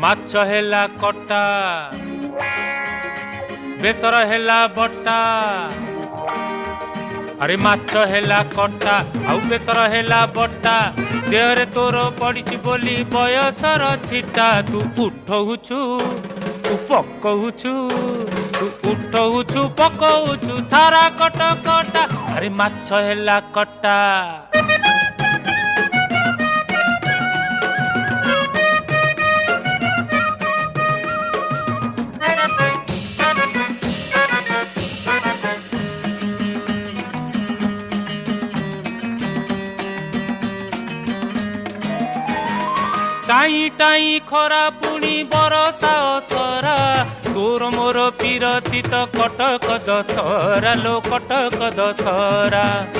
ମାଛ ହେଲା କଟା ବେସର ହେଲା ବଟା अरे माछ हेला कटा आउ बेसर हेला बटा देहरे तोर पड़ी बोली बयसर छिटा तू उठौछु तू पकौछु तू उठौछु पकौछु सारा कट कटा अरे माछ हेला कटा टाई टाई खरा पुणी बरसा असरा तोर मोर पीरती तो कटक दशहरा लो कटक दशहरा।